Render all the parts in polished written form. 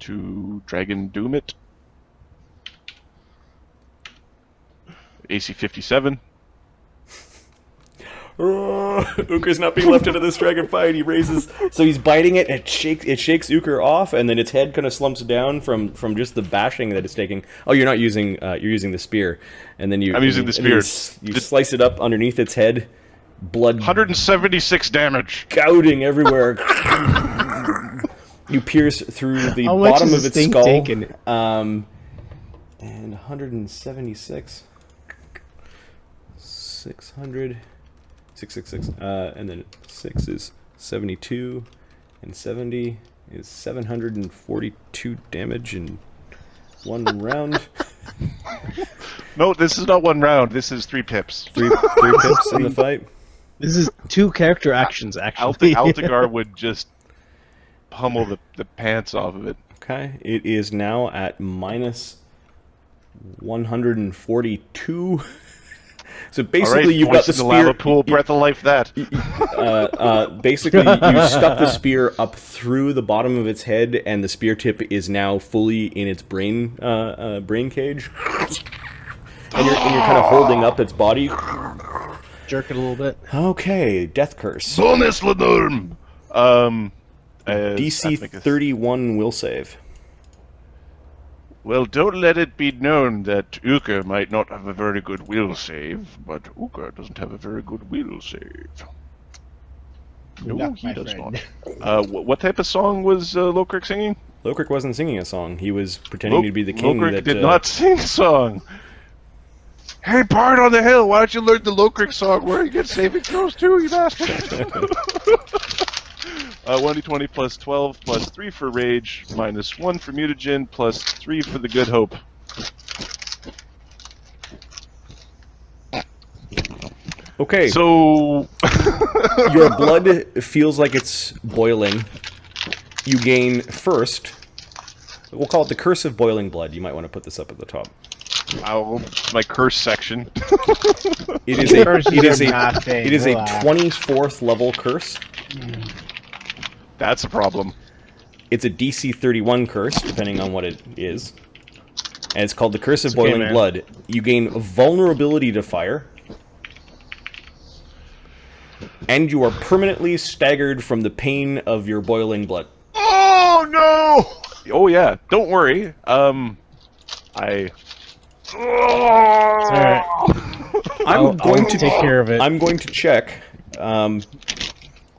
to Dragon Doom it. AC 57. Ukher's not being left out of this dragon fight. He raises, so he's biting it. It shakes Ukher off, and then its head kind of slumps down from just the bashing that it's taking. Oh, you're not using. You're using the spear, and then I'm using the spear. You slice it up underneath its head. Blood. 176 damage. Gouting everywhere. You pierce through the bottom of its skull. And 176. 600. 666, and then 6 is 72, and 70 is 742 damage in one round. No, this is not one round. This is 3 pips. Three pips in the fight. This is 2 character actions, actually. Altagar would just pummel the pants off of it. Okay, it is now at minus 142. So basically, right, you've got the in the lava spear. Pool, breath of life. That. Basically, you stuck the spear up through the bottom of its head, and the spear tip is now fully in its brain cage. And you're kind of holding up its body. Jerk it a little bit. Okay, death curse. Bonus linnorm. DC 31 will save. Well, don't let it be known that Ukher might not have a very good will save, but Ukher doesn't have a very good will save. No, he does not. What type of song was Lokrik singing? Lokrik wasn't singing a song. He was pretending to be the king. Lokrik did not sing a song. Hey, Bard on the Hill, why don't you learn the Lokrik song where you get saving throws too, you bastard? 1d20 plus 12 plus 3 for rage, minus 1 for mutagen, plus 3 for the good hope. Okay. So your blood feels like it's boiling. You gain first. We'll call it the curse of boiling blood. You might want to put this up at the top. My curse section. It is a 24th level curse. That's a problem. It's a DC 31 curse, depending on what it is. And it's called the Curse of Boiling Blood. You gain vulnerability to fire. And you are permanently staggered from the pain of your boiling blood. Oh, no! Oh, yeah. Don't worry. Alright. I'm going to take care of it. I'm going to check.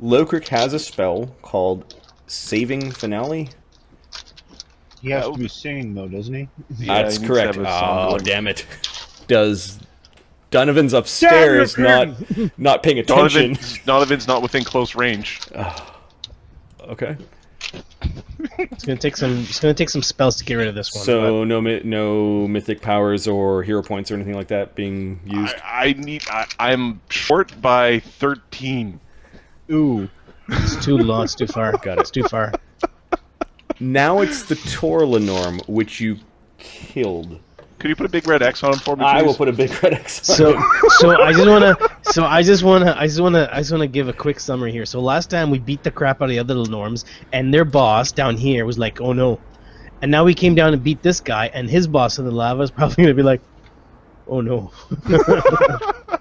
Lokrik has a spell called Saving Finale. He has to be singing, though, doesn't he? Yeah, That's he needs to correct. have a song Oh, going. damn it. Does Donovan's upstairs not paying attention? Donovan's not within close range. Okay. It's gonna take some spells to get rid of this one. So no mythic powers or hero points or anything like that being used. I'm short by 13. Ooh, it's too low. It's too far. Got it. It's too far. Now it's the linnorm, which you killed. Could you put a big red X on him for me, please? I will put a big red X on. So I just wanna give a quick summary here. So last time we beat the crap out of the other linnorms, and their boss down here was like, "Oh no," and now we came down and beat this guy, and his boss in the lava is probably gonna be like, "Oh no." I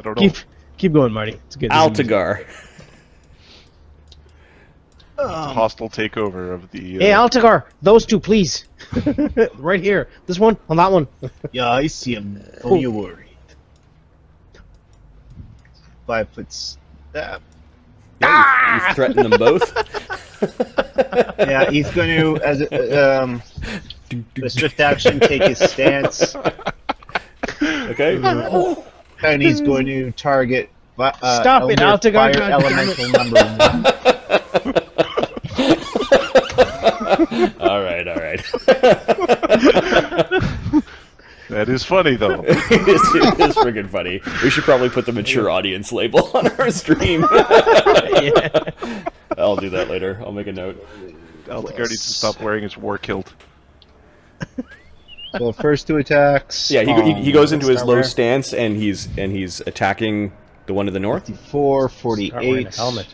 don't know. Keep going, Marty. It's good. Altagar. Hostile takeover of the... Hey, Altagar! Those two, please! Right here. This one, on that one. Yeah, I see him. Don't you worry. 5 foot step. Yeah, you threaten them both. Yeah, he's going to, as a swift action, take his stance, Okay. and he's going to target Stop it, Altagar! fire elemental number 1. All right. That is funny, though. It is friggin' funny. We should probably put the mature audience label on our stream. Yeah. I'll do that later. I'll make a note. Altagar needs to stop wearing his war kilt. So first 2 attacks. Yeah, he goes into his low Starwear. stance and he's attacking the one to the north. 54, Start wearing a 48. helmet.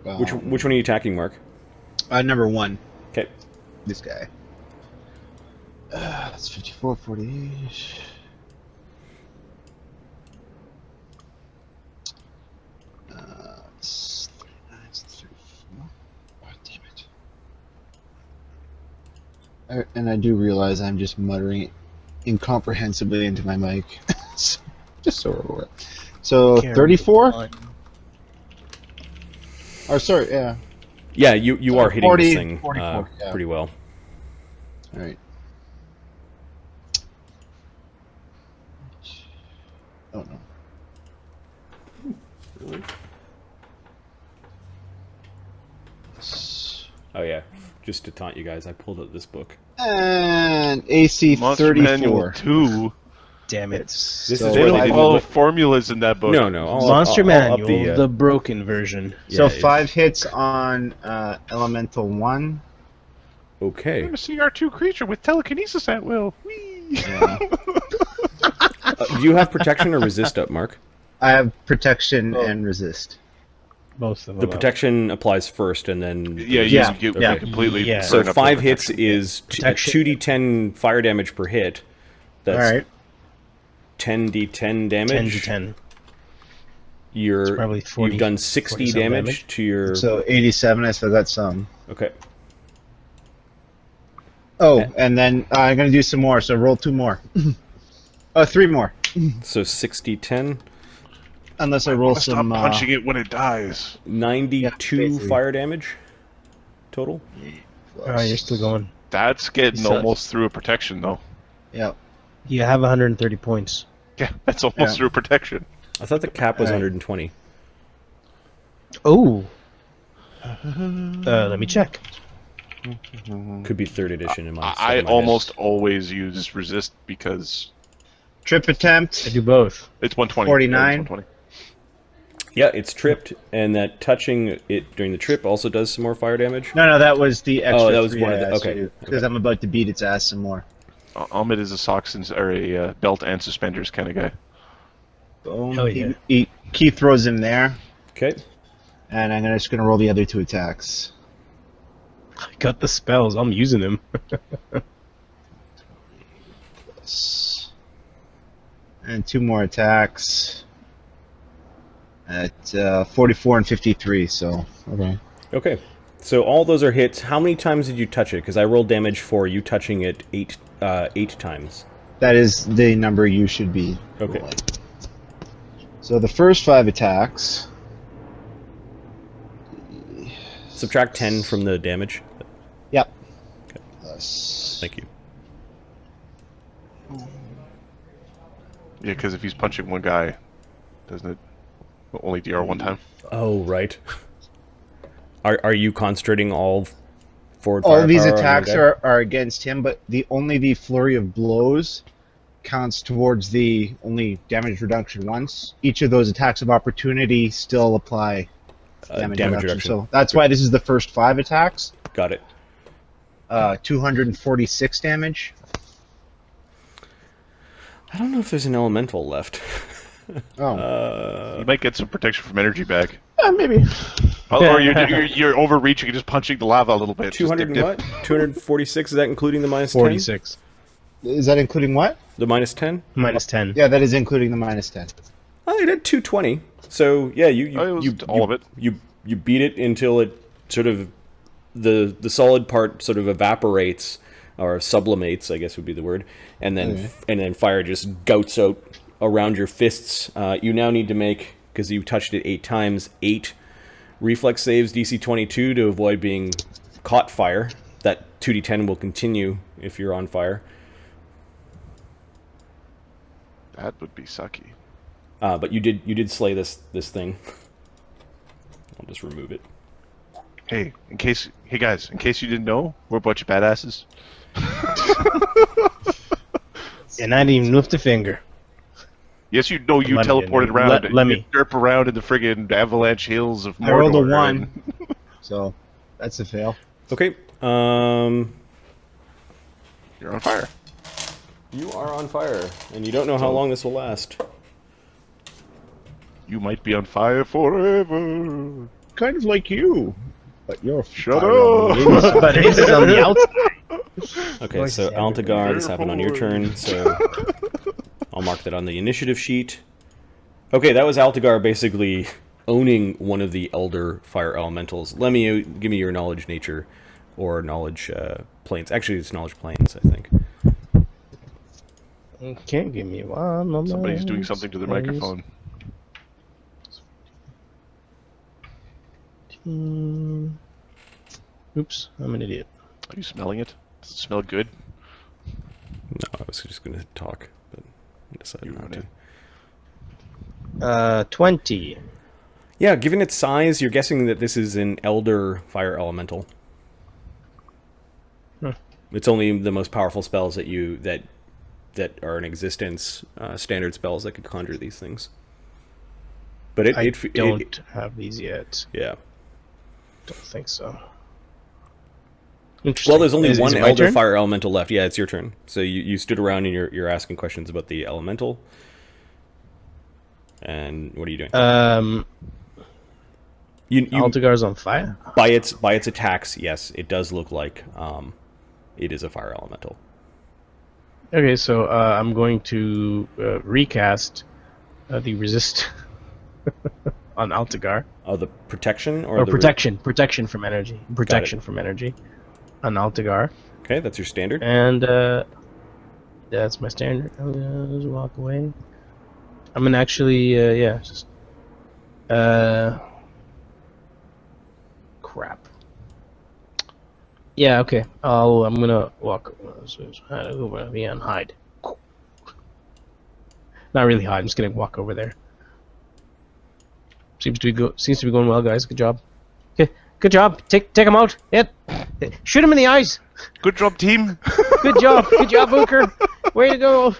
Which one are you attacking, Mark? Number 1. Okay. This guy. That's 54, 48. It's 39, it's 34. Oh, damn it. And I do realize I'm just muttering incomprehensibly into my mic. Just so we're aware. So, 34? Oh, sorry, yeah. Yeah, you are hitting 40, this thing 44, yeah. pretty well. Alright. Oh no. Really? Oh yeah, just to taunt you guys, I pulled out this book. And AC Monster 34. Manual 2. Damn it. This So is They where don't they follow didn't. formulas in that book. No, I'll Monster up Manual, the, the broken version. So yeah, 5 hits on Elemental 1. Okay. I'm a CR2 creature with telekinesis at will. Whee! Yeah. Do you have protection or resist up, Mark? I have protection and resist. Both of them. The protection applies first, and then Yeah, Yeah, you yeah. completely. Yeah. So burn up 5 the hits protection. is Protection. 2d10 fire damage per hit. That's Alright. 10d10 damage. 10 to 10. You're probably 40 you've done 60 40-some damage damage. to your. So 87, I still got some. Okay. Oh, and then I'm going to do some more, so roll 2 more. 3 more. So 60, 10, Unless I roll Stop some... punching it when it dies. 92 basically. fire damage total. Oh, you're still going. That's getting Sucks. almost through a protection, though. Yep. You have 130 points. Yeah, that's almost Yeah. through protection. I thought the cap was Alright. 120. Oh. Let me check. Could be 3rd edition in my. I stuck in my head. almost always use resist because Trip attempt. I do both. it's 120. 49. Yeah, it's 120. Yeah, it's tripped, and that touching it during the trip also does some more fire damage. No, that was the extra that was 3 one of I the- asked okay, you, because I'm about to beat its ass some more. Ahmed is a socks or a belt and suspenders kind of guy. Boom. Hell yeah. Keith throws him there, Okay. and I'm just going to roll the other 2 attacks. I got the spells. I'm using them. And 2 more attacks at 44 and 53, so... Okay. Okay. So all those are hits. How many times did you touch it? Because I rolled damage for you touching it 8 times. That is the number you should be Okay. rolling. So the first 5 attacks... Subtract 10 from the damage. Yep. Okay. Plus... Thank you. Yeah, because if he's punching one guy, doesn't it only DR one time? Oh, right. Are you concentrating all forward All of these firepower on attacks your guy? are against him, but only the flurry of blows counts towards the only damage reduction once. Each of those attacks of opportunity still apply damage reduction. So that's why this is the first 5 attacks. Got it. 246 damage. I don't know if there's an elemental left. Oh, You might get some protection from energy back. maybe. Or you're overreaching and just punching the lava a little bit. Just 200 dip, and dip. what? 246? Is that including the minus 10? 46. Is that including what? The minus 10? Minus 10. Yeah, that is including the minus 10. Oh, you did 220. So yeah, Oh, it was all of it. You beat it until it sort of the solid part sort of evaporates or sublimates, I guess would be the word, and then fire just gouts out around your fists. You now need to make, because you touched it 8 times, 8 reflex saves DC 22 to avoid being caught fire. That 2d10 will continue if you're on fire. That would be sucky. But you did slay this thing. I'll just remove it. Hey guys, in case you didn't know, we're a bunch of badasses. And I didn't even lift a finger. Yes, you know you Let me teleported in. around. Let me. You derp around in the friggin' avalanche hills of Mordor. I rolled a 1, and- so that's a fail. Okay. You're on fire. You are on fire, and you don't know how long this will last. You might be on fire forever. Kind of like you. But you're Shut fire elemental. up! But Aegis is on the outside. Okay, so Altagar, this happened on your turn, so I'll mark that on the initiative sheet. Okay, that was Altagar basically owning one of the elder fire elementals. Give me your knowledge nature, or knowledge planes. Actually, it's knowledge planes, I think. Can't give me one. No, Somebody's doing something to their microphone. Oops, I'm an idiot. Are you smelling it? Does it smell good? No, I was just going to talk, but I decided not to. 20. Yeah, given its size, you're guessing that this is an elder fire elemental. It's only the most powerful spells that are in existence, standard spells that could conjure these things. But I don't have these yet. Yeah. Don't think so. Interesting. Well, there's only one it my elder turn? fire elemental left. Yeah, it's your turn. So you stood around and you're asking questions about the elemental. And what are you doing? Altagar's on fire? By its attacks, yes, it does look like it is a fire elemental. Okay, so I'm going to recast the resist on Altagar. Oh, the protection or the protection from energy. Protection from energy on Altagar. Okay, that's your standard. And that's my standard. I'm gonna just walk away. I'm gonna actually, crap. Yeah, okay. I'm gonna walk. Be on hide. Not really hide. I'm just gonna walk over there. Seems to be going well, guys. Good job. Okay, good job. Take him out. Hit. Shoot him in the eyes. Good job, team. Good job. Good job, Ukher. Way to go.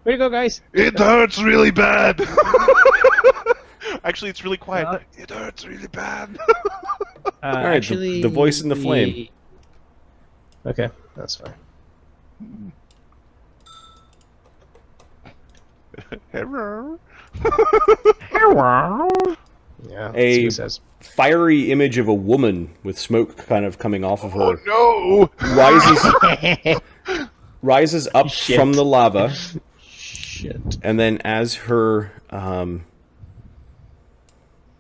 Way to go, guys. It hurts really bad. Actually, it's really quiet. It hurts really bad. All right, actually, the voice in the flame. Okay, that's fine. Hello. Hello. Yeah. That's what A he says. fiery image of a woman with smoke kind of coming off of her Oh rises up Shit. from the lava, Shit. and then as her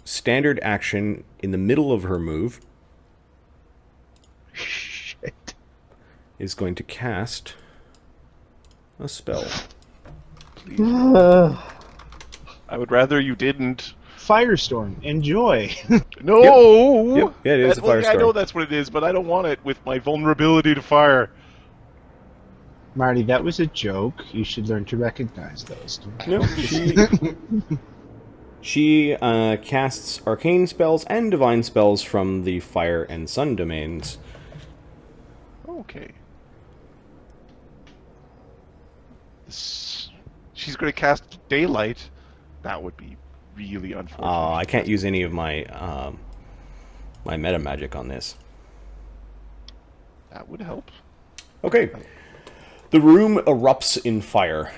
standard action in the middle of her move Shit. is going to cast a spell. I would rather you didn't. Firestorm. Enjoy. No. Yep. Yeah, it is a I know firestorm. that's what it is, but I don't want it with my vulnerability to fire. Marty, that was a joke. You should learn to recognize those. No, she casts arcane spells and divine spells from the fire and sun domains. Okay. She's going to cast daylight. That would be really unfortunate. I can't use any of my my meta magic on this. That would help. Okay. The room erupts in fire.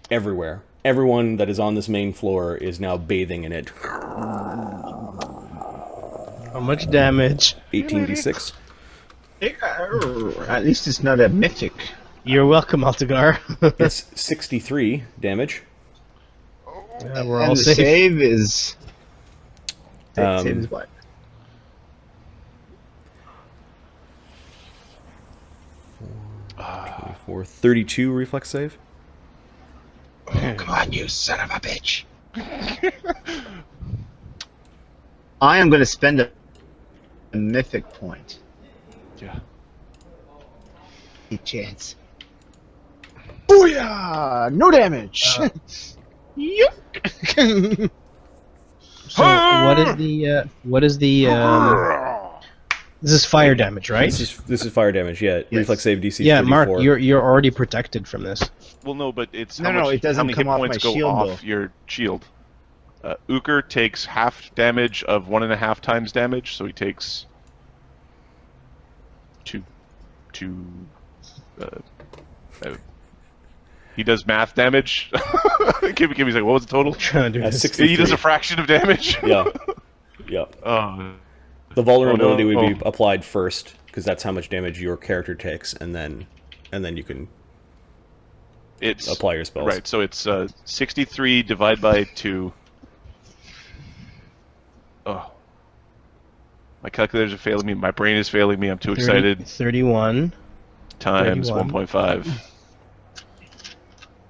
Everywhere. Everyone that is on this main floor is now bathing in it. How much damage? 18d6. At least it's not a mythic. You're welcome, Altagar. It's 63 damage. Yeah, we're all And the safe. save is... Um, save is what? For 32 reflex save. Oh, come on, you son of a bitch. I am going to spend a mythic point. Yeah. A chance. Booyah! No damage! Yuck! So what is the this is fire damage, right? This is fire damage, yeah. Yes. Reflex save DC Yeah, 34. Mark, you're already protected from this. Well, no, but it's No, how no, much, it doesn't how many come hit off points my go shield, off though. your shield. Ukher takes half damage of 1.5 times damage, so he takes two. He does math damage. Kimmy's like, what was the total? Trying to do this. 63. He does a fraction of damage. Yeah. Yeah. Oh, The vulnerability Oh, no. would be applied first, because that's how much damage your character takes, and then you can It's apply your spells. Right, so it's 63 divided by 2. Oh. My calculators are failing me. My brain is failing me. I'm too excited. 31. Times 31. 1.5.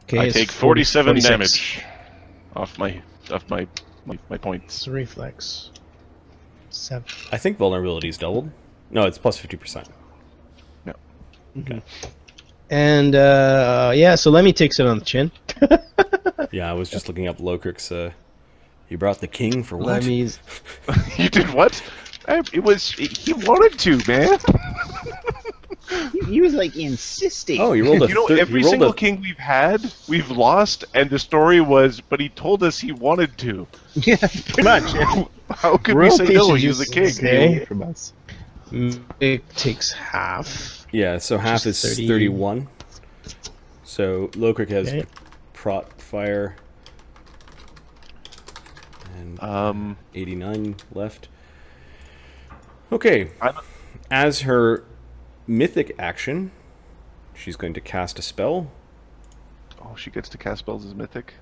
Okay, I it's take 47 46. damage off my points. It's a reflex. 7. I think vulnerability is doubled. No, it's plus 50%. No. Okay. And yeah, so Lemmy takes it on the chin. Yeah, I was just looking up Lokrik's. You brought the king for what? Lemmy's. You did what? He wanted to, man. He was like insisting. Oh, you rolled a. You know, you every rolled single a, king we've had, we've lost, and the story was, but he told us he wanted to. Yeah, pretty much. How could we say no? He was a king. say. From us. It takes half. Yeah, so half is Just 30. 31. So Lokrik has Okay. prot fire. And 89 left. Okay. As her mythic action, she's going to cast a spell. Oh, she gets to cast spells as mythic.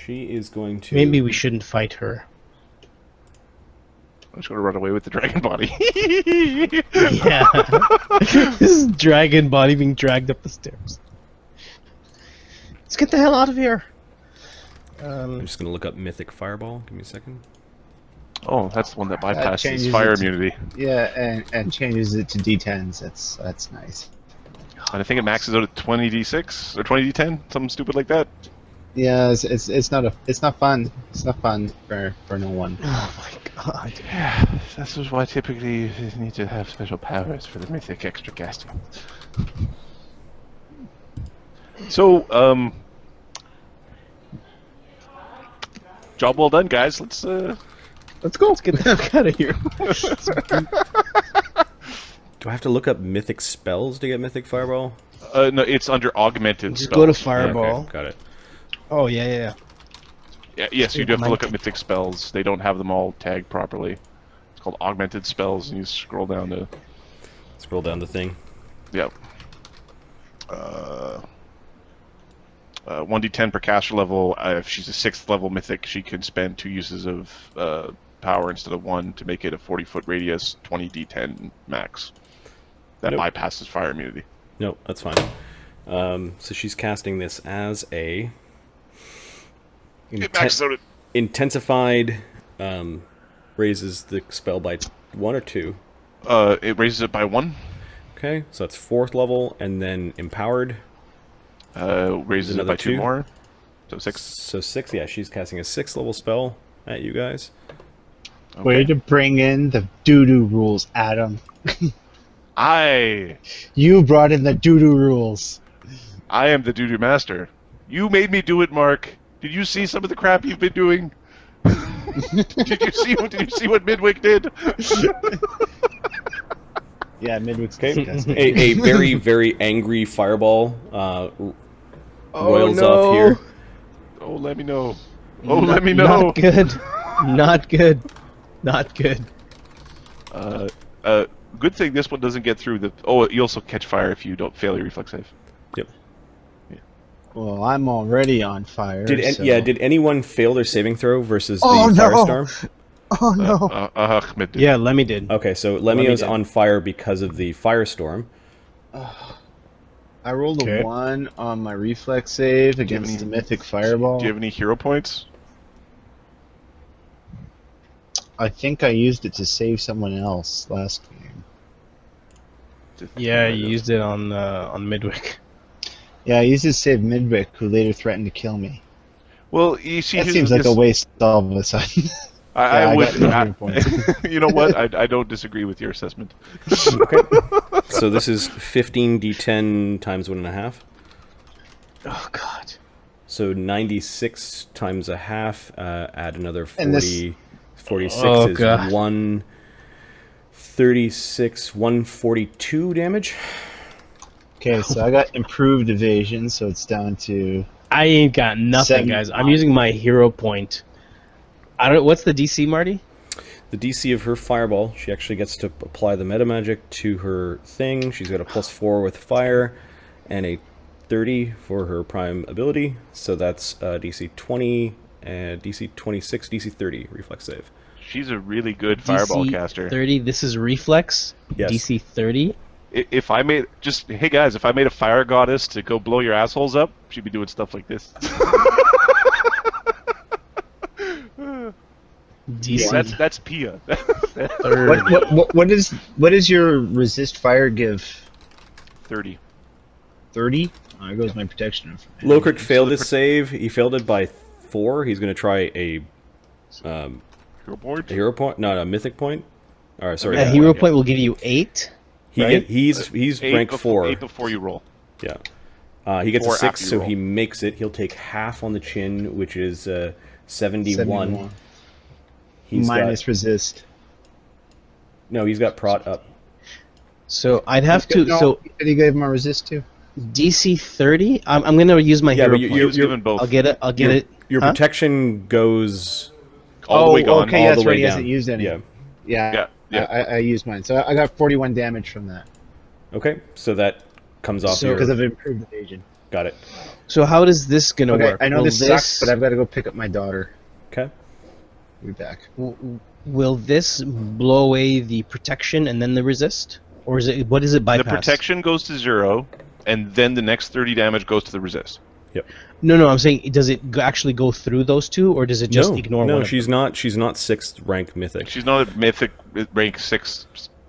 She is going to... Maybe we shouldn't fight her. I'm just going to run away with the dragon body. Yeah. This is dragon body being dragged up the stairs. Let's get the hell out of here. I'm just going to look up mythic fireball. Give me a second. Oh, that's the one that bypasses changes fire it to- immunity. Yeah, and changes it to D10s. That's nice. And I think it maxes out at 20d6 or 20d10, something stupid like that. Yeah, it's not fun. It's not fun for no one. Oh my god. Yeah, this is why typically you need to have special powers for the mythic extra casting. So, job well done, guys. Let's go. Let's get the heck out of here. Do I have to look up mythic spells to get mythic fireball? no, it's under augmented Just spells. go to Yeah, fireball. okay, got it. Oh yeah. Yeah, yes, you do have to look up mythic spells. They don't have them all tagged properly. It's called augmented spells, and you scroll down to... Scroll down the thing. Yep. 1d10 per caster level. If she's a 6th level mythic, she can spend 2 uses of power instead of 1 to make it a 40-foot radius, 20d10 max. That Nope. bypasses fire immunity. Nope, that's fine. So she's casting this as a... It maxes out at... Intensified raises the spell by 1 or 2. It raises it by 1. Okay, so that's 4th level, and then empowered. Raises it Another by 2 2. more. So 6. So 6, yeah, she's casting a 6th level spell at you guys. Way to bring in the doo-doo rules, Adam. You brought in the doo-doo rules. I am the doo-doo master. You made me do it, Mark. Did you see some of the crap you've been doing? Did you see what Midwick did? Yeah, Midwick's Okay, disgusting. a very, very angry fireball roils no. off here. Oh, let me know. Oh, let me know. Not good. Not good. Not good. Good thing this one doesn't get through the... Oh, you also catch fire if you don't fail your reflex save. Yep. Well, I'm already on fire. so... Did anyone fail their saving throw versus Oh, the no. firestorm? Oh no! Ahmed did. Yeah, Lemmy did. Okay, so Lemio's did. on fire because of the firestorm. I rolled Okay. a 1 on my reflex save against any- the mythic fireball. Do you have any hero points? I think I used it to save someone else last game. Yeah, you used it on Midwick. Yeah, I used it to save Midwick, who later threatened to kill me. Well, you see... That here's seems like this- a waste all of a sudden. I I would... got no hero points. you know what? I don't disagree with your assessment. Okay. So this is 15d10 times 1.5. Oh god. So 96 times a half, add another 40, And this- 46 Oh, is God. 136, 142 damage. Okay, so I got improved evasion, so it's down to I ain't got nothing, 7. guys. I'm using my hero point. I don't. What's the DC, Marty? The DC of her fireball, she actually gets to apply the meta magic to her thing. She's got a +4 with fire, and a 30 for her prime ability. So that's DC 20, DC 26, DC 30 reflex save. She's a really good fireball DC caster. 30. This is reflex. Yes. DC 30. If I made hey guys, if I made a fire goddess to go blow your assholes up, she'd be doing stuff like this. DC. That's Pia. 30. What is your resist fire give? 30. 30? Oh, there goes my protection. Lokrik failed his save. He failed it by 4. He's going to try a Hero point? a hero point, not a mythic point. Or sorry, A hero point will give you 8. Right? He's rank 4. 8 before you roll. Yeah. He gets a 4 6, after you so roll. he makes it. He'll take half on the chin, which is 71. He's Minus resist. he's got prot up. So I'd have to. No, So you gave him a resist too. DC 30. I'm gonna use my Yeah, hero but point. You're given both. I'll get it. I'll get it. Your Huh? protection goes All the way gone. Okay, all that's the right. way He down. hasn't used any. Yeah. Yeah. I used mine, so I got 41 damage from that Okay, so that comes off So- your... because I've improved evasion. Got it. So how does this gonna Okay, work? I know Will this sucks, but I've got to go pick up my daughter. Okay. We'll be back. Will this blow away the protection and then the resist, or is it? What is it bypass? The protection goes to 0, and then the next 30 damage goes to the resist. No, I'm saying, does it actually go through those two, or does it just no, ignore no, one? she's not 6th rank mythic. She's not a mythic rank 6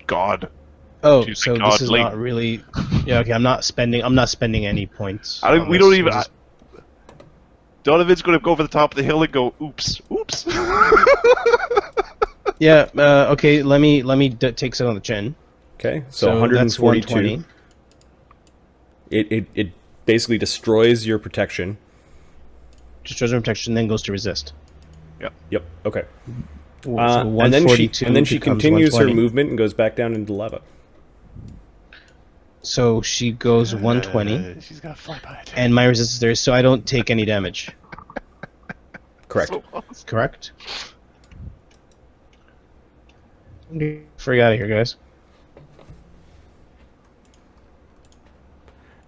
god. Oh, she's so a this is godling. not really. Yeah, okay. I'm not spending any points. on We this. don't even. This is- Donovan's going to go over the top of the hill and go, oops. Yeah. Okay. Let me take it on the chin. Okay, so, that's 142. 120. It basically destroys your protection. Destroys her protection, then goes to resist. Yep. Okay. So And then she 142 becomes continues her 120. movement and goes back down into lava. So she goes 120, She's got a flyby attack. and my resistance is there, so I don't take any damage. Correct. So awesome. Correct? Freak out of here, guys.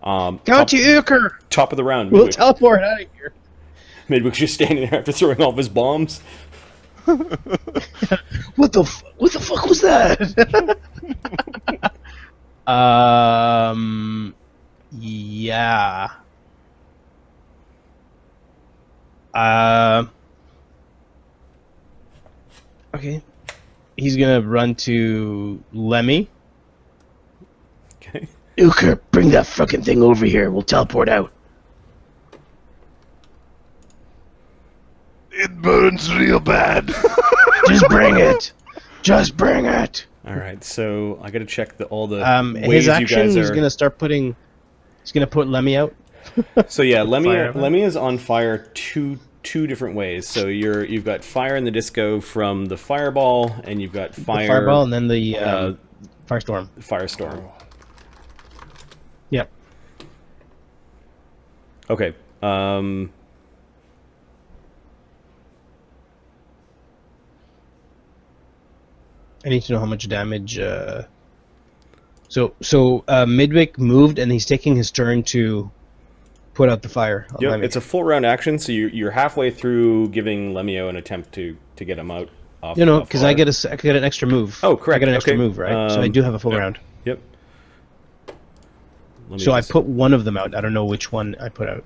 Go to Ukher! Top of the round. We'll Midwick. teleport out of here. Midwick's just standing there after throwing all of his bombs. What the fuck was that? Yeah. Okay. He's gonna run to Lemmy. Okay. Ukher, bring that fucking thing over here. We'll teleport out. It burns real bad. Just bring it. Just bring it. All right. So I got to check all the His ways you action, guys he's are. gonna start putting. He's gonna put Lemmy out. So yeah, Fire. Lemmy is on fire two different ways. So you've got fire in the disco from the fireball, and you've got The fire fireball and then the firestorm. firestorm. Yep. Okay. I need to know how much damage. So Midwick moved, and he's taking his turn to put out the fire. on Yep, Lemmy. it's a full round action, so you're halfway through giving Lemio an attempt to get him out. Off, No, off because fire. I get an extra move. Oh, correct. I get an extra Okay. move, right? So I do have a full round. Yep. Let me So I just- put one of them out. I don't know which one I put out.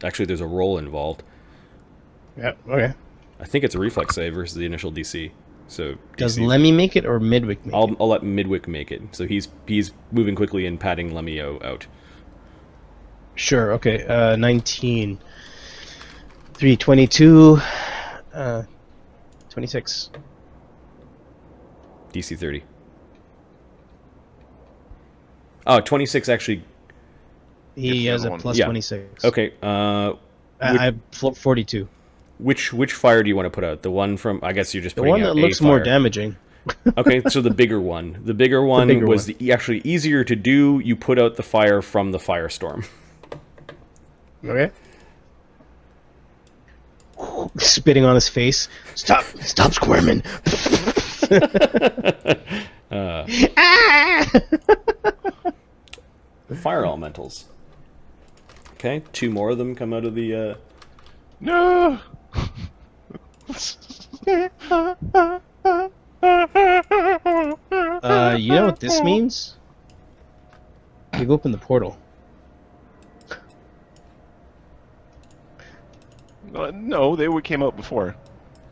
Actually, there's a roll involved. Yeah. Okay. I think it's a reflex save versus the initial DC. So Does DC Lemmy make it or Midwick make it? I'll let Midwick make it. So he's moving quickly and patting Lemio out. Sure. Okay. 19. 3, 22. 26. DC 30. Oh, 26 actually. He Gets has the a other plus one. Yeah. 26. Okay. I 42. Which fire do you want to put out? The one from? I guess you're just The putting one out that looks a more fire. damaging. Okay, so the bigger one. The bigger one bigger was one. actually easier to do. You put out the fire from the firestorm. Okay. Spitting on his face. Stop squirming. Fire elementals. Okay, 2 more of them come out of the. No. You know what this means? You open the portal. No, they came out before,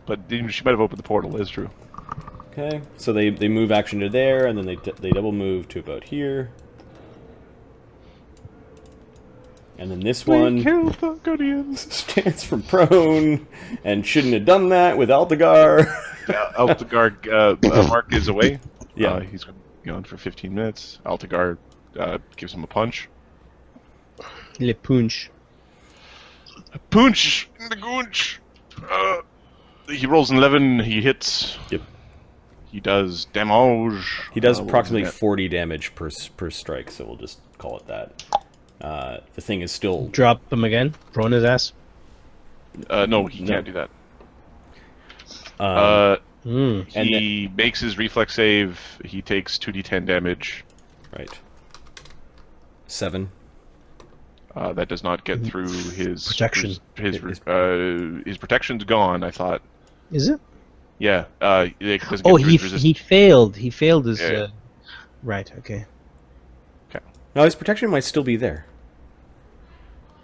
but she might have opened the portal. That's true. Okay, so they move action to there, and then they double move to about here. And then this one stands from prone, and shouldn't have done that with Altagar. Altagar, Mark is away. Yeah. He's gone for 15 minutes. Altagar gives him a punch. Le punch. A punch in the goonch. He rolls an 11. He hits. Yep. He does damage. He does approximately 40 damage per strike, so we'll just call it that. The thing is still... Drop him again? Prone his ass? No, he can't do that. He makes his reflex save. He takes 2d10 damage. Right. 7. That does not get through his... Protection. His protection's gone, I thought. Is it? Yeah. It doesn't get Oh, through his resistance. he failed. He failed his... Yeah. Right, okay. No, his protection might still be there.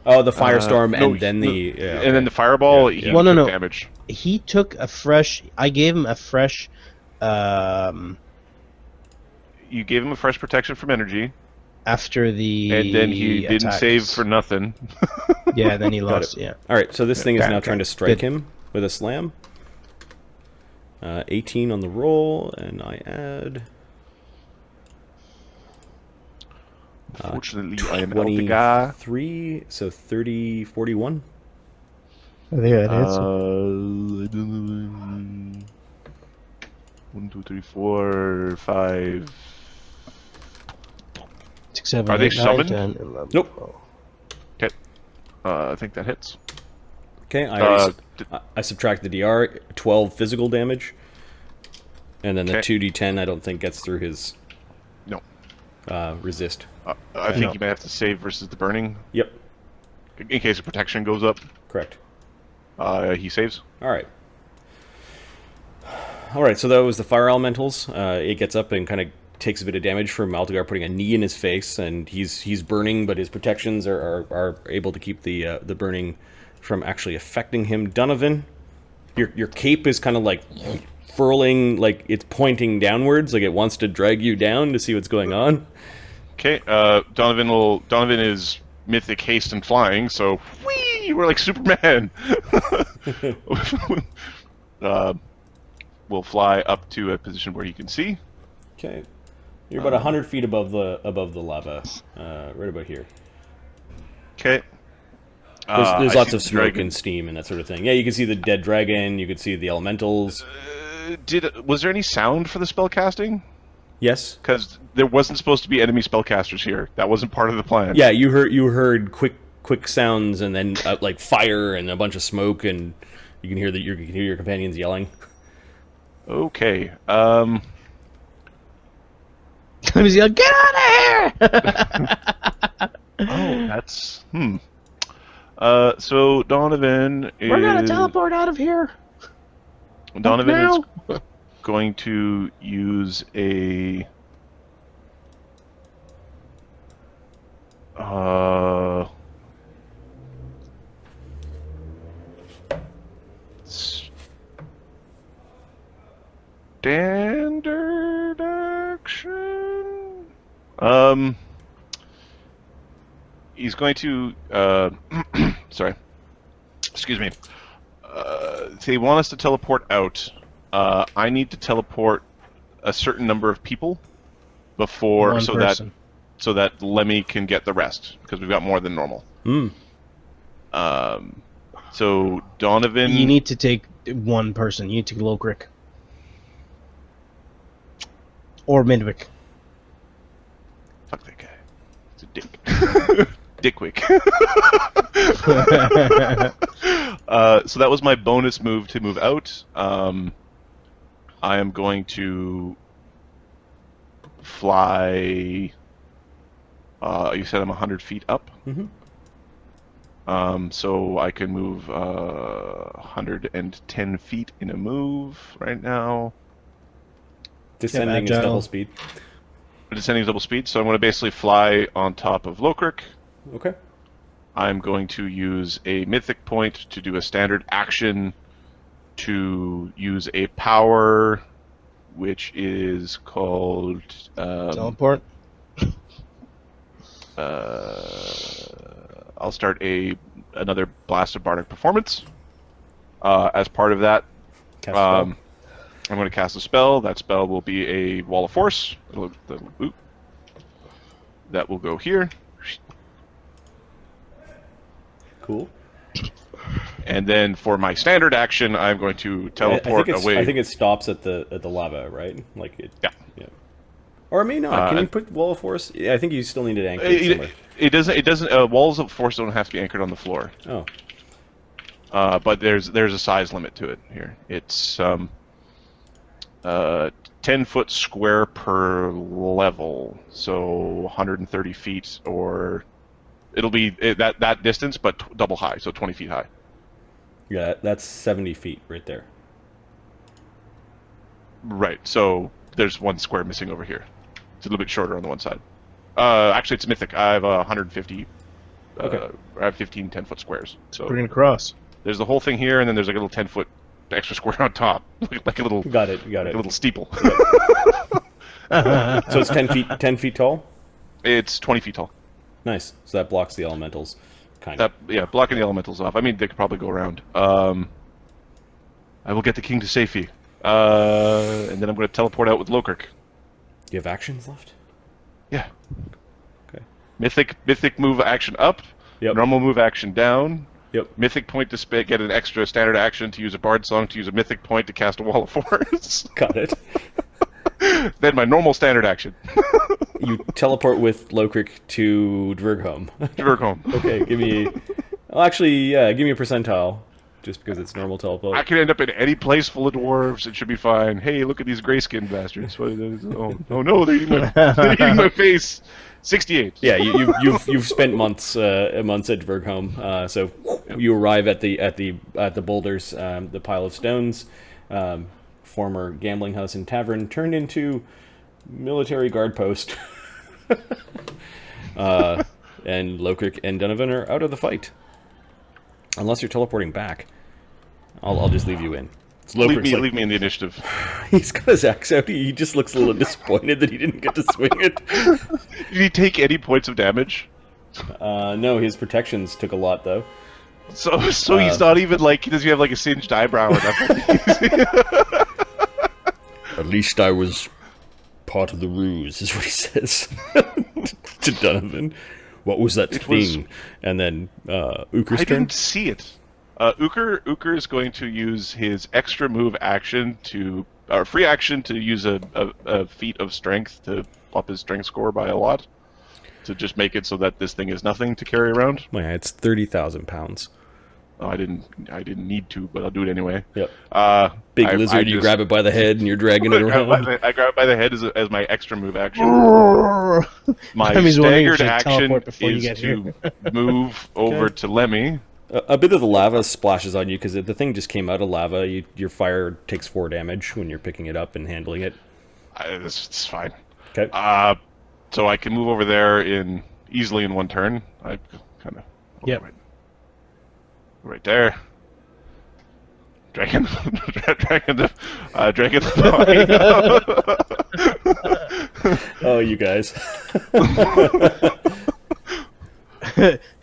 Oh, the firestorm and then the... and then the fireball, he took damage. He took a fresh... I gave him a fresh... You gave him a fresh protection from energy. After the And then he didn't attacks. save for nothing. Yeah, then he lost, yeah. Alright, so this thing is now trying to strike Good. him with a slam. 18 on the roll, and I add... Fortunately, I am Altagar. 23, so 30, 41. I think that hits. 1, 2, 3, 4, 5. 6, 7, Are they 8, 9, summoned? 10, 11, Nope. 12. Okay. I think that hits. Okay, I subtract the DR, 12 physical damage. And then the 2d10 I don't think gets through his resist. I think you may have to save versus the burning. Yep. In case the protection goes up. Correct. He saves. Alright. Alright, so that was the fire elementals. It gets up and kind of takes a bit of damage from Altagar putting a knee in his face, and he's burning, but his protections are able to keep the burning from actually affecting him. Donovan, your cape is kind of like furling, like it's pointing downwards, like it wants to drag you down to see what's going on. Okay, Donovan is mythic haste and flying, so whee, we're like Superman. We'll fly up to a position where he can see. Okay, you're about 100 feet above the lava, right about here. Okay. There's lots of smoke and steam and that sort of thing. Yeah, you can see the dead dragon. You can see the elementals. Was there any sound for the spell casting? Yes, because there wasn't supposed to be enemy spellcasters here. That wasn't part of the plan. Yeah, you heard quick sounds, and then like fire and a bunch of smoke, and you can hear your companions yelling. Okay. He's yelling, "Get out of here!" Oh, that's so Donovan is... We're gonna teleport out of here. Donovan is going to use a standard action. He's going to sorry, excuse me. They want us to teleport out. I need to teleport a certain number of people before, so that Lemmy can get the rest, because we've got more than normal. So Donovan, you need to take one person. You need to take Lokrik or Midwick. Fuck that guy. It's a dick. Dickwick. So that was my bonus move to move out. I am going to fly. You said I'm 100 feet up. Mm-hmm. So I can move 110 feet in a move right now. Descending is double speed. Descending is double speed, so I'm going to basically fly on top of Lokrik. Okay. I'm going to use a mythic point to do a standard action to use a power, which is called... Teleport? I'll start another Blast of Bardic Performance. As part of that, Cast spell. I'm going to cast a spell. That spell will be a Wall of Force. That will go here. Cool. And then for my standard action, I'm going to teleport away. I think it stops at the lava, right? Like it. Yeah. Or it may not. Can you put Wall of Force? Yeah, I think you still need it anchored somewhere. It doesn't. Walls of Force don't have to be anchored on the floor. Oh. But there's a size limit to it here. It's 10-foot square per level, so 130 feet, or it'll be that distance, but double high, so 20 feet high. Yeah, that's 70 feet right there. Right. So there's one square missing over here. It's a little bit shorter on the one side. Actually, it's mythic. I have 150. Okay. I have 15 10-foot squares. So We're gonna cross. there's the whole thing here, and then there's like a little 10-foot extra square on top, like a little. Got it. A little steeple. So it's 10 feet tall. It's 20 feet tall. Nice. So that blocks the elementals, kind of. Blocking the elementals off. I mean, they could probably go around. I will get the king to safety, and then I'm going to teleport out with Lokrik. Do you have actions left? Yeah. Okay. Mythic move action up. Yep. Normal move action down. Yep. Mythic point to get an extra standard action to use a bard song to use a mythic point to cast a wall of force. Got it. Then my normal standard action. You teleport with Lokrik to Dvergholm. Dvergholm. Okay, give me... Well, actually, yeah, give me a percentile. Just because it's normal teleport. I can end up in any place full of dwarves. It should be fine. Hey, look at these gray-skinned bastards. Oh no, they're eating my face. 68. Yeah, you've spent months at Dvergholm, so you arrive at the boulders, the pile of stones, former gambling house and tavern turned into military guard post, and Lokrik and Donovan are out of the fight, unless you're teleporting back. I'll just leave you in. Leave me in the initiative. He's got his axe out. He just looks a little disappointed that he didn't get to swing it. Did he take any points of damage? No, his protections took a lot, though. So he's not even like... Does he have like a singed eyebrow or nothing? At least I was part of the ruse, is what he says to Donovan. What was that thing? And then Ukher's I turn. didn't see it. Ukher is going to use his extra move action free action to use a feat of strength to up his strength score by a lot, to just make it so that this thing is nothing to carry around. Oh, yeah, it's 30,000 pounds. Oh, I didn't need to, but I'll do it anyway. Yep. Big lizard, you grab it by the head and you're dragging it around. I grab it by the head as my extra move action. My That means staggered you action teleport before you is get to move over to Lemmy. A bit of the lava splashes on you because the thing just came out of lava. Your fire takes 4 damage when you're picking it up and handling it. It's fine. Okay. So I can move over there easily in one turn. I kind of. Yep. Right there. Dragon the Oh, you guys.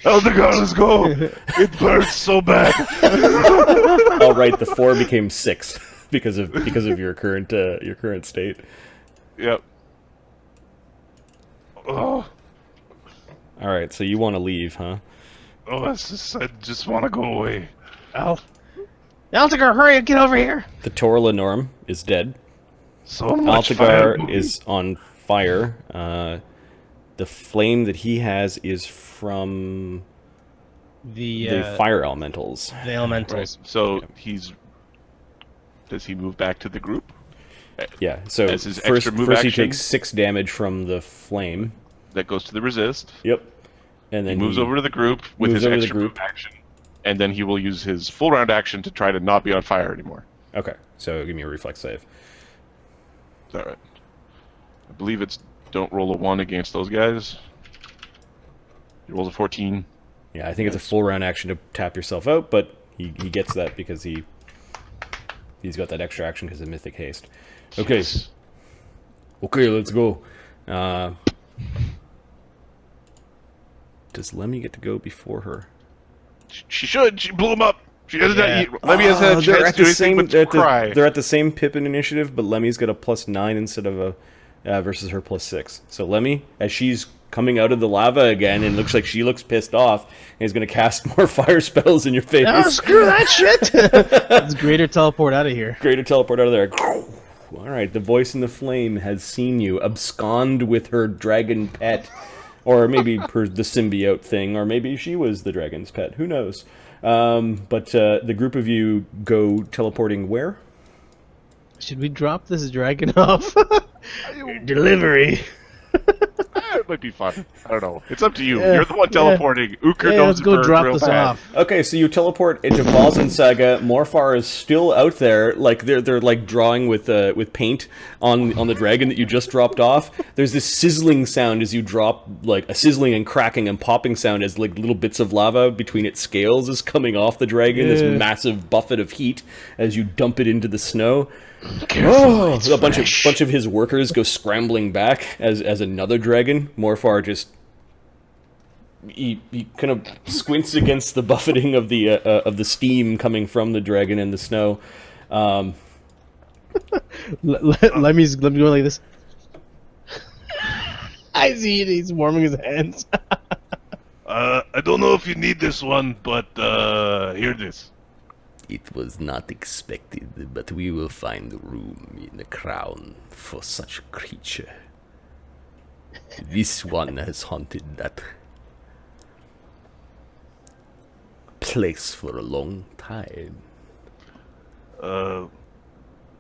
Elder God, let's go! It hurts so bad. Oh, right. The 4 became 6 because of your current state. Yep. Oh. All right. So you want to leave, huh? Oh, I just want to go away. Altagar, hurry! Get over here! The Torah linnorm is dead. So much Altagar fire. is on fire. The flame that he has is from The the fire elementals. the elementals. Right. So does he move back to the group? Yeah, so As his first extra move he action? takes 6 damage from the flame. That goes to the resist. Yep. And He then moves over to the group with moves his over to the extra group. move action, and then he will use his full round action to try to not be on fire anymore. Okay, so give me a reflex save. Is that right? I believe it's don't roll a 1 against those guys. He rolls a 14. Yeah, I think it's a full round action to tap yourself out, but he gets that because he's got that extra action because of Mythic Haste. Okay. Yes. Okay, let's go. Does Lemmy get to go before her? She should. She blew him up. She hasn't. Yeah. Lemmy has had a They're chance at to do the anything same. but cry. They're at the same Pippin initiative, but Lemmy's got a +9 instead of a versus her +6. So Lemmy, as she's coming out of the lava again, and looks like she looks pissed off, is going to cast more fire spells in your face. Oh, screw that shit! Let's greater teleport out of here. Greater teleport out of there. All right, the voice in the flame has seen you abscond with her dragon pet, or maybe the symbiote thing, or maybe she was the dragon's pet. Who knows? But the group of you go teleporting where? Should we drop this dragon off? Delivery. It might be fun. I don't know. It's up to you. Yeah, You're the one teleporting. Ukher Yeah, knows let's the go bird drop real this bad. off. Okay, so you teleport into Valzen Saga. Morfar is still out there, like they're like drawing with paint on the dragon that you just dropped off. There's this sizzling sound as you drop, like a sizzling and cracking and popping sound as like little bits of lava between its scales is coming off the dragon. This massive buffet of heat as you dump it into the snow. Careful, it's A bunch fresh. of his workers go scrambling back as another dragon. Morfar just he kind of squints against the buffeting of the steam coming from the dragon in the snow. Lemmy's going like this. I see it. He's warming his hands. I don't know if you need this one, but here it is. It was not expected, but we will find room in the crown for such a creature. This one has haunted that place for a long time.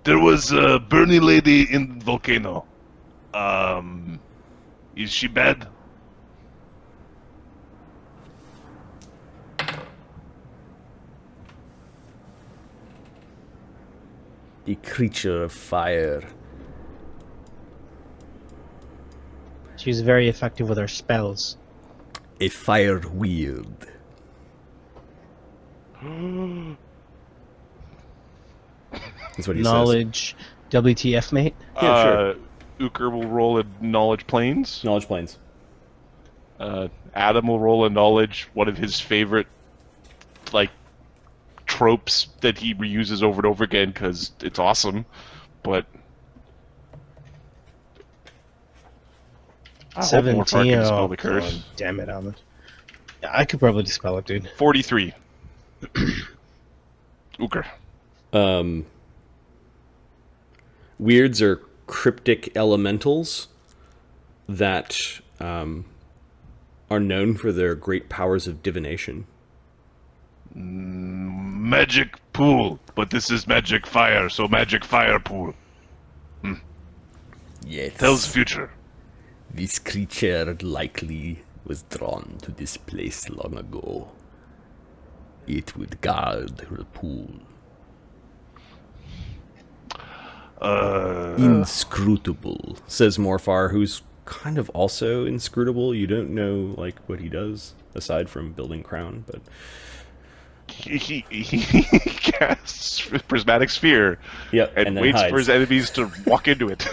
There was a Bernie lady in the volcano. Is she bad? A creature of fire. She's very effective with her spells. A fire weird. That's what he Knowledge. WTF, mate? Yeah, sure. Ukher will roll a knowledge planes. says. Knowledge planes. Adam will roll a knowledge, one of his favorite, like, tropes that he reuses over and over again because it's awesome. But I hope Morfar 17. can spell Oh, the curse. God damn it, Ahmed. Yeah, I could probably dispel it, dude. 43. Ukher. Weirds are cryptic elementals that are known for their great powers of divination. Magic pool, but this is magic fire, so magic fire pool. Yes. Tells future. This creature likely was drawn to this place long ago. It would guard her pool. Inscrutable, says Morfar, who's kind of also inscrutable. You don't know like what he does aside from building crown, but He casts prismatic sphere yep, and then waits hides. for his enemies to walk into it.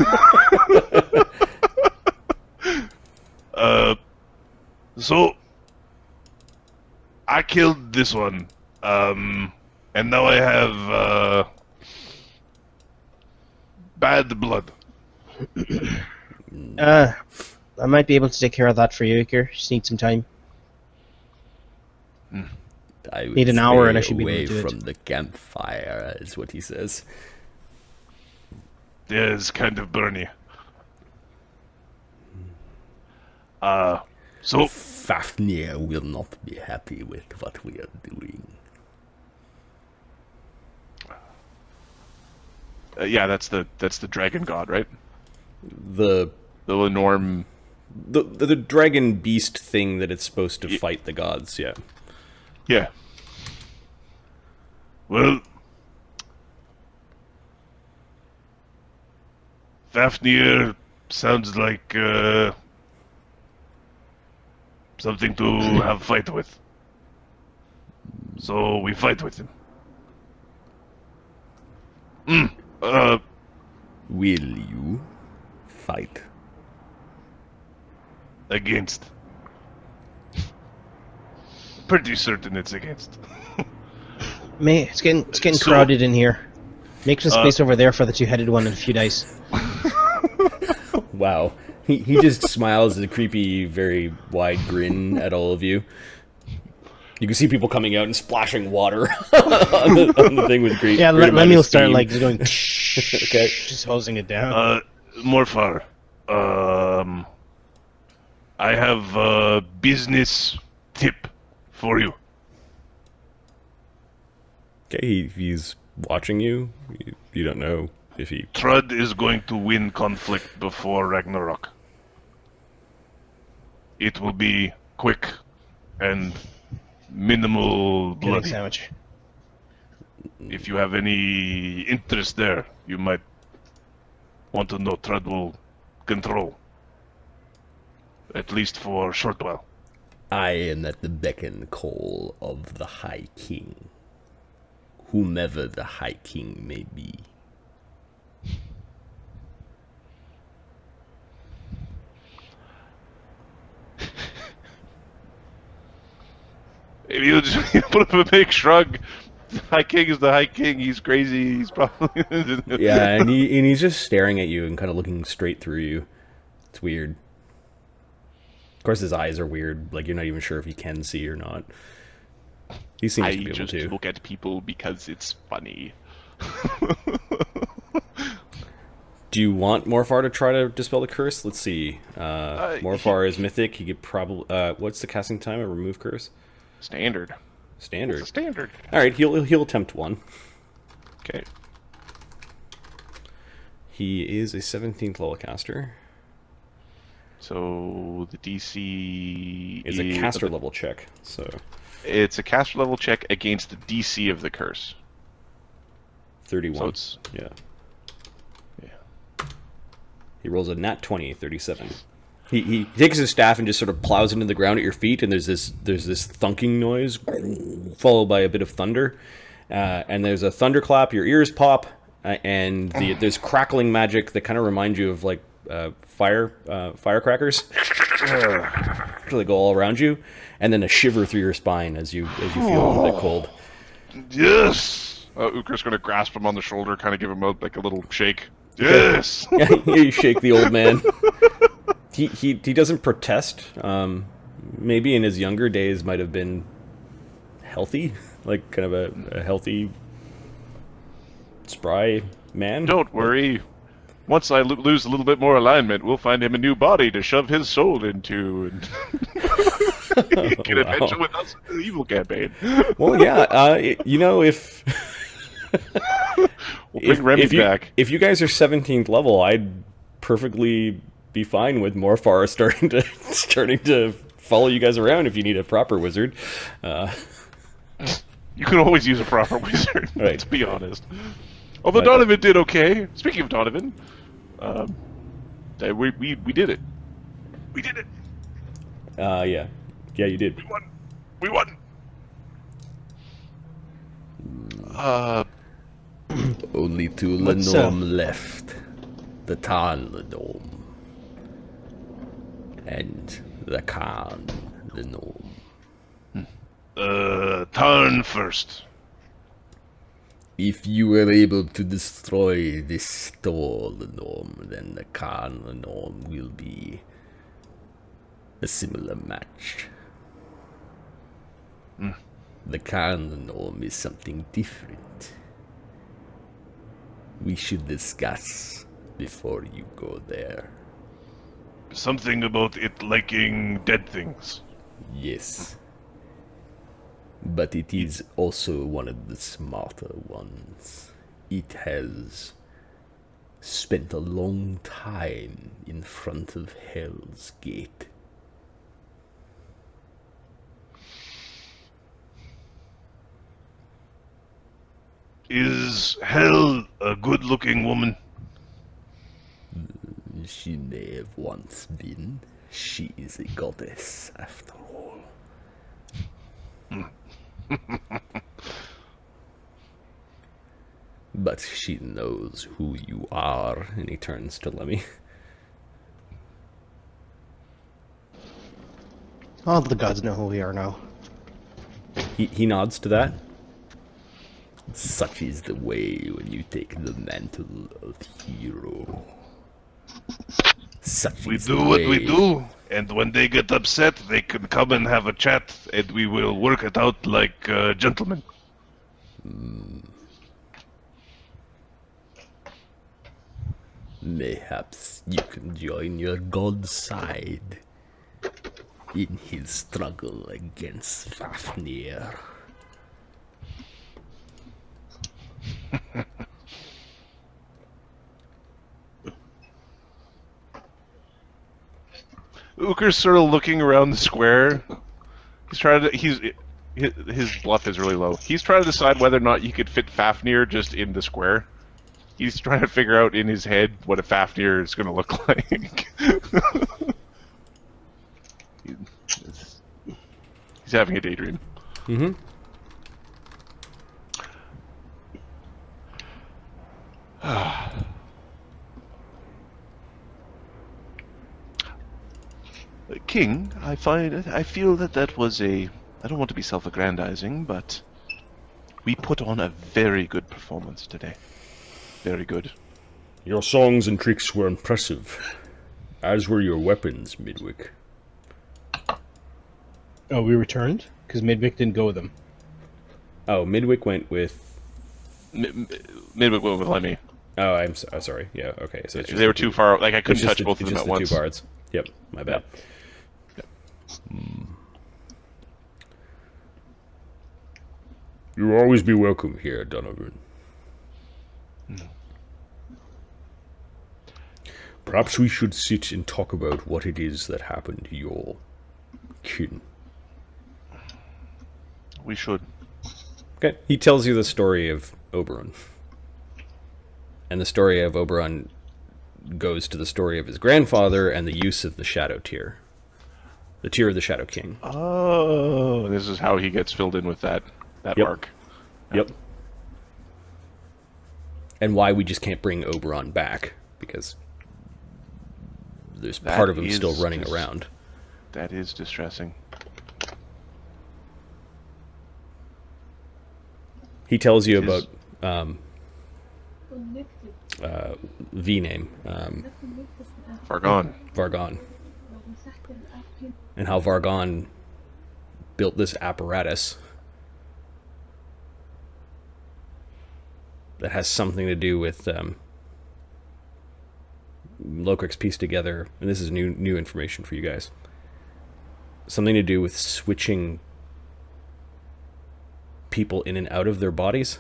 So I killed this one, and now I have bad blood. I might be able to take care of that for you, Ukher. Just need some time. I would Need an hour stay and I should be able away to do it. from the campfire, is what he says. Yeah, it's kind of burny. So Fafnir will not be happy with what we are doing. yeah, that's the dragon god, right? The linnorm. the dragon beast thing that it's supposed to fight the gods, yeah. Yeah. Well, Fafnir sounds like something to have a fight with. So we fight with him. Will you fight? Against. Pretty certain it's against. It's getting So- crowded in here. Make some space over there for the two-headed one and a few dice. Wow. He just smiles a creepy, very wide grin at all of you. You can see people coming out and splashing water on the thing with great. Yeah, great amount Lemmy of will start steam. like just going, Okay. just hosing it down. Morfar, I have a business tip for you. Okay, he's watching you. You don't know if he. Trudd is going to win conflict before Ragnarok. It will be quick and minimal Getting bloody. sandwich. If you have any interest there, you might want to know Trudd will control. At least for a short while. I am at the beck and call of the High King. Whomever the High King may be. If you just put up a big shrug, the High King is the High King. He's crazy. He's probably Yeah, and he's just staring at you and kind of looking straight through you. It's weird. Of course, his eyes are weird. Like, you're not even sure if he can see or not. He seems I to be able just to. look at people because it's funny. Do you want Morfar to try to dispel the curse? Let's see. Morfar is mythic. He could probably. What's the casting time of remove curse? Standard. Standard. It's a standard. All right, he'll attempt one. Okay. He is a 17th level caster. So the DC It's a caster level check. So It's a caster level check against the DC of the curse. 31. So it's Yeah. yeah. He rolls a nat 20, 37. He takes his staff and just sort of plows into the ground at your feet, and there's this thunking noise, followed by a bit of thunder, and there's a thunderclap. Your ears pop, and there's crackling magic that kind of reminds you of like firecrackers. They go all around you, and then a shiver through your spine as you feel a bit cold. Yes. Ukher's going to grasp him on the shoulder, kind of give him like a little shake. Yes. Yeah, you shake the old man. He doesn't protest. Maybe in his younger days might have been healthy, like kind of a healthy, spry man. Don't worry. Once I lose a little bit more alignment, we'll find him a new body to shove his soul into, and he can adventure with us in the evil campaign. Well, yeah. If We'll bring Remy back. If you guys are 17th level, I'd perfectly be fine with Morfar starting to follow you guys around if you need a proper wizard. You can always use a proper wizard, Right. to be honest. Although Donovan did okay. Speaking of Donovan, we did it. We did it. Yeah, you did. We won. Only two What's, linnorm left: the Tarn linnorm and the Khan linnorm. Turn first. If you were able to destroy this Stor linnorm, then the Khan linnorm will be a similar match. The Khan linnorm is something different. We should discuss before you go there. something about it liking dead things. Yes. But it is also one of the smarter ones. It has spent a long time in front of Hell's Gate. Is Hell a good-looking woman? She may have once been. She is a goddess, after all. But she knows who you are, and he turns to Lemmy. All the gods know who we are now. He nods to that. Such is the way when you take the mantle of hero. Such We is do the what way. we do, and when they get upset, they can come and have a chat, and we will work it out like gentlemen. Mayhaps you can join your god's side in his struggle against Fafnir. Ukher's sort of looking around the square. He's trying to. His bluff is really low. He's trying to decide whether or not you could fit Fafnir just in the square. He's trying to figure out in his head what a Fafnir is going to look like. He's having a daydream. Mm-hmm. King, I feel that was a. I don't want to be self-aggrandizing, but we put on a very good performance today. Very good. Your songs and tricks were impressive, as were your weapons, Midwick. Oh, we returned? Because Midwick didn't go with them. Oh, Midwick went with... Midwick went with Lemmy. Oh, I'm sorry. Yeah, okay. So it's just They were too far. Like I it's couldn't just touch both of them at the once. two bards. Yep, my bad. Yep. You'll always be welcome here, Donovan. Perhaps we should sit and talk about what it is that happened to your kin. We should. Okay. He tells you the story of Oberon. And the story of Oberon goes to the story of his grandfather and the use of the Shadow Tier. The Tier of the Shadow King. Oh, this is how he gets filled in with that Yep. arc. Yep. And why we just can't bring Oberon back, because there's That part of him is still running just- around. That is distressing. He tells you It is- about V name, Fargon. Vargon, and how Vargon built this apparatus that has something to do with Lokrik's pieced together, and this is new information for you guys. Something to do with switching people in and out of their bodies.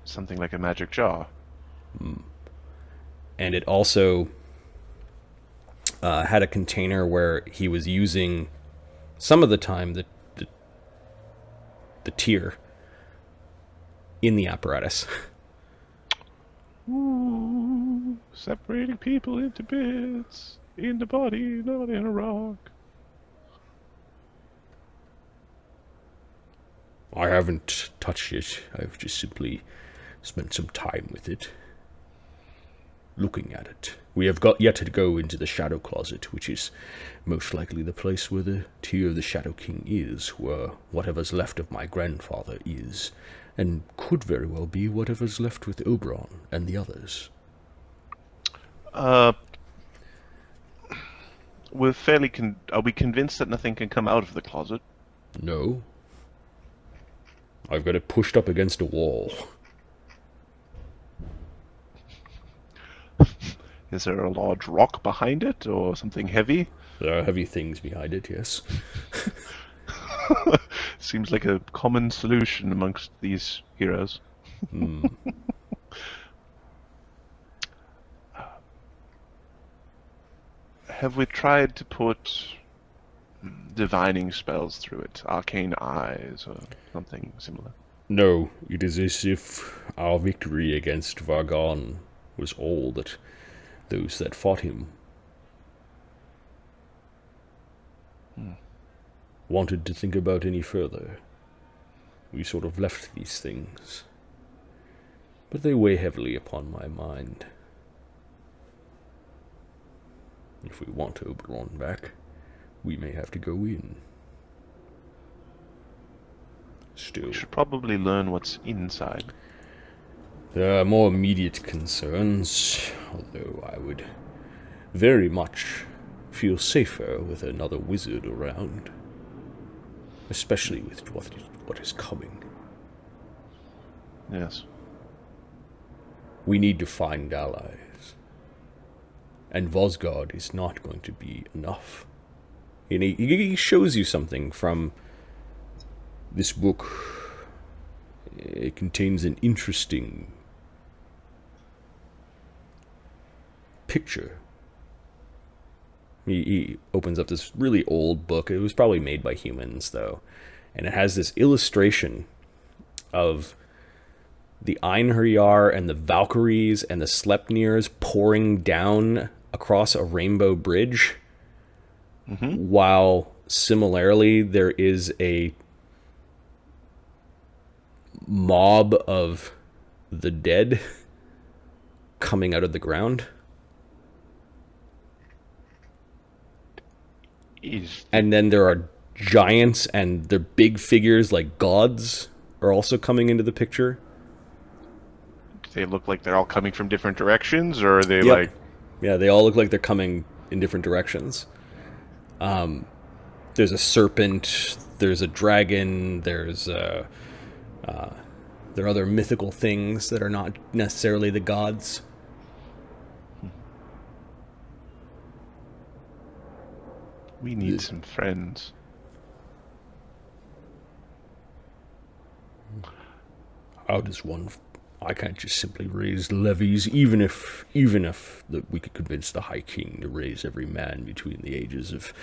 Something like a magic jaw. And it also had a container where he was using some of the time the tier in the apparatus. Ooh, separating people into bits. In the body, not in a rock. I haven't touched it. I've just simply spent some time with it, looking at it. We have got yet to go into the Shadow Closet, which is most likely the place where the Tier of the Shadow King is, where whatever's left of my grandfather is, and could very well be whatever's left with Oberon and the others. We're fairly are we convinced that nothing can come out of the closet? No. I've got it pushed up against a wall. Is there a large rock behind it, or something heavy? There are heavy things behind it, yes. Seems like a common solution amongst these heroes. Hmm. Have we tried to put divining spells through it? Arcane eyes or something similar? No, it is as if our victory against Vargon was all that those that fought him wanted to think about any further. We sort of left these things, but they weigh heavily upon my mind. If we want Oberon back, we may have to go in. Still, We should probably learn what's inside. there are more immediate concerns, although I would very much feel safer with another wizard around. Especially with what is coming. Yes. We need to find allies. And Vosgard is not going to be enough. And he shows you something from this book. It contains an interesting picture. He opens up this really old book. It was probably made by humans, though. And it has this illustration of the Einherjar and the Valkyries and the Sleipnirs pouring down across a rainbow bridge. Mm-hmm. While similarly, there is a mob of the dead coming out of the ground. And then there are giants and their big figures like gods are also coming into the picture. Do they look like they're all coming from different directions, or are they Yep. like... Yeah, they all look like they're coming in different directions. There's a serpent, there's a dragon, there are other mythical things that are not necessarily the gods. We need some friends. How does one? I can't just simply raise levies, even if we could convince the High King to raise every man between the ages of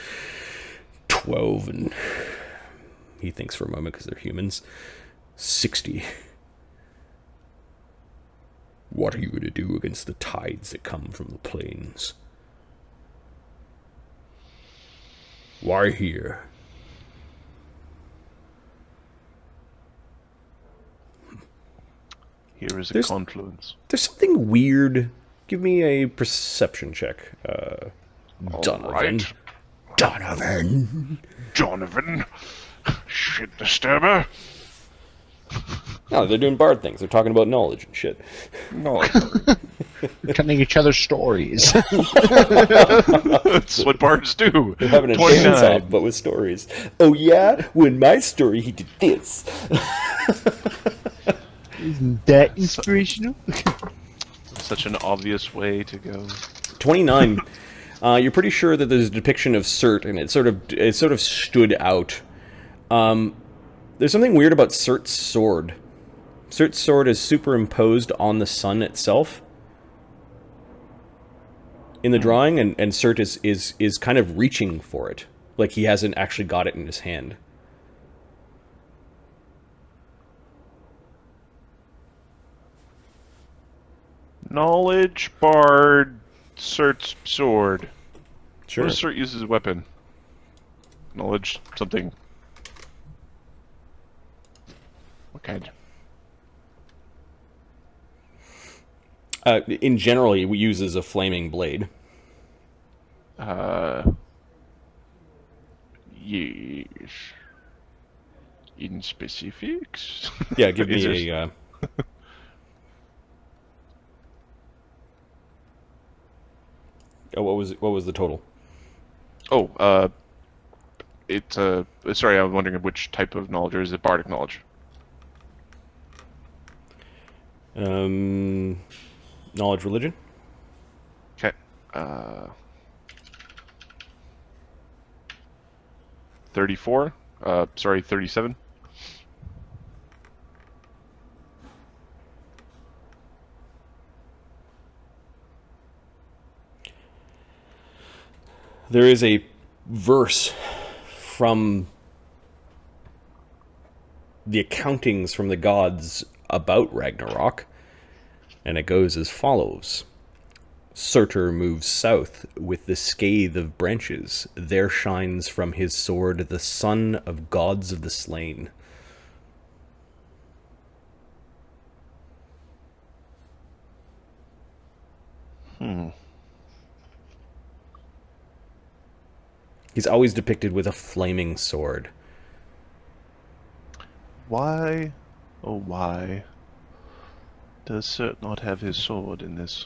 12 and, he thinks for a moment because they're humans, 60. What are you going to do against the tides that come from the plains? Why here? Here is a confluence. There's something weird. Give me a perception check. Donovan. Right. Donovan. Donovan. Shit disturber. No, they're doing bard things. They're talking about knowledge and shit. No. We're telling each other stories. That's what bards do. They're having a 29. dance-off, but with stories. Oh yeah? When my story, he did this. Isn't that inspirational? Such an obvious way to go. 29. You're pretty sure that there's a depiction of Surtr, and it sort of stood out. There's something weird about Surtr's sword. Surtr's sword is superimposed on the sun itself in the drawing, and Surtr is kind of reaching for it, like he hasn't actually got it in his hand. Knowledge, bard, Surt's sword. Sure. What does Surtr use as a weapon? Knowledge, something. What kind? In general, he uses a flaming blade. Yes. In specifics? Yeah, give Is me there- a... what was the total? Oh, it's sorry, I was wondering which type of knowledge, or is it bardic knowledge? Knowledge religion? Okay. Uh, 34. Sorry, 37. There is a verse from the accountings from the gods about Ragnarok, and it goes as follows. Surtr moves south with the scathe of branches. There shines from his sword the sun of gods of the slain. He's always depicted with a flaming sword. Why, oh why, does Surtr not have his sword in this?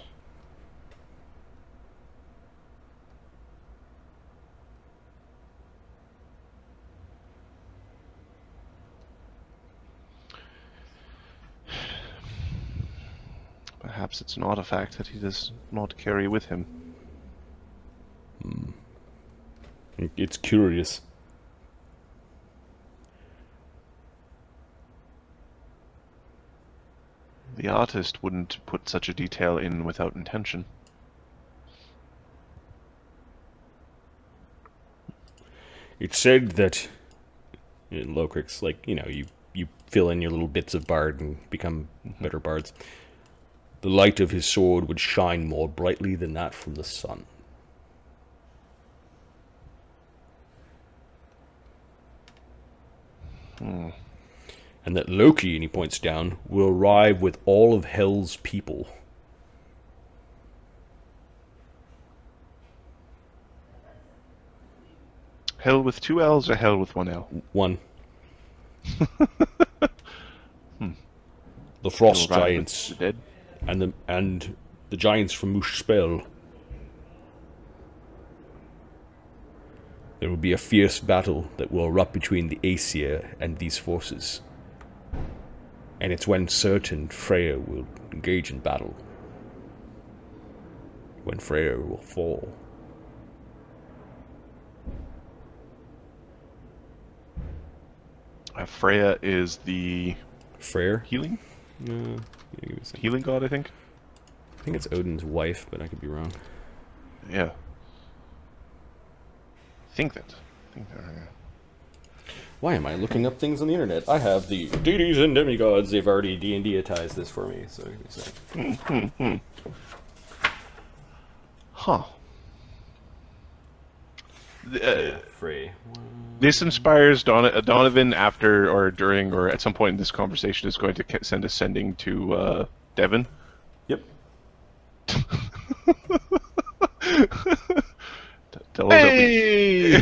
Perhaps it's an artifact that he does not carry with him. It's curious. The artist wouldn't put such a detail in without intention. It's said that in Lokrik's, like, you fill in your little bits of bard and become better bards. The light of his sword would shine more brightly than that from the sun. And that Loki, and he points down, will arrive with all of Hell's people. Hell with 2 L's or hell with 1 L? One. The frost He'll arrive giants with the dead. and the giants from Muspel. There will be a fierce battle that will erupt between the Aesir and these forces. And it's when Surtr and Freyr will engage in battle. When Freyr will fall. Freya is the Freyr? healing? Give me a second. Healing god, I think? I think it's Odin's wife, but I could be wrong. Yeah. I think that. Why am I looking up things on the internet? I have the deities and demigods. They've already D&D-atized this for me, so give me a second. Huh. Frey. This inspires Donovan after or during or at some point in this conversation is going to send a sending to Devon. Yep. Tell us Hey!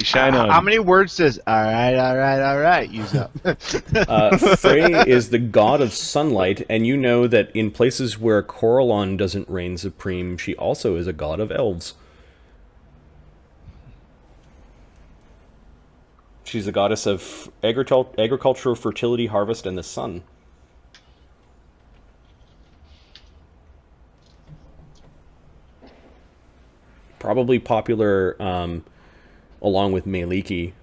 Shine on. How many words does alright use up? Frey is the god of sunlight, and you know that in places where Corellon doesn't reign supreme, she also is a god of elves. She's the goddess of agriculture, fertility, harvest, and the sun. Probably popular along with Maliki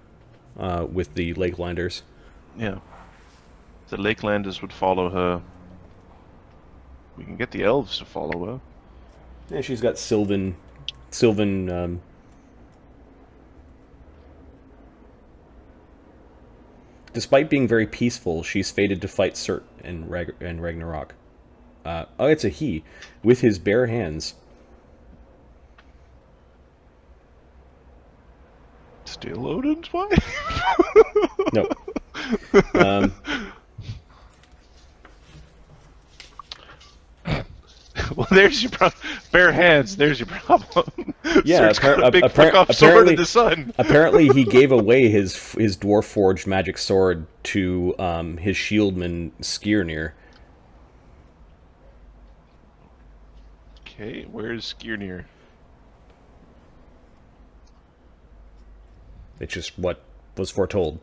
with the Lakelanders. Yeah. The Lakelanders would follow her. We can get the elves to follow her. Yeah, she's got Sylvan despite being very peaceful, she's fated to fight Surtr and Ragnarok. Oh, it's a he. With his bare hands. Still Odin's wife? No. Well, there's your problem. Bare hands, there's your problem. Yeah, Surtr's got a big fuck-off sword in the sun. Apparently he gave away his dwarf-forged magic sword to his shieldman Skirnir. Okay, where's Skirnir? It's just what was foretold.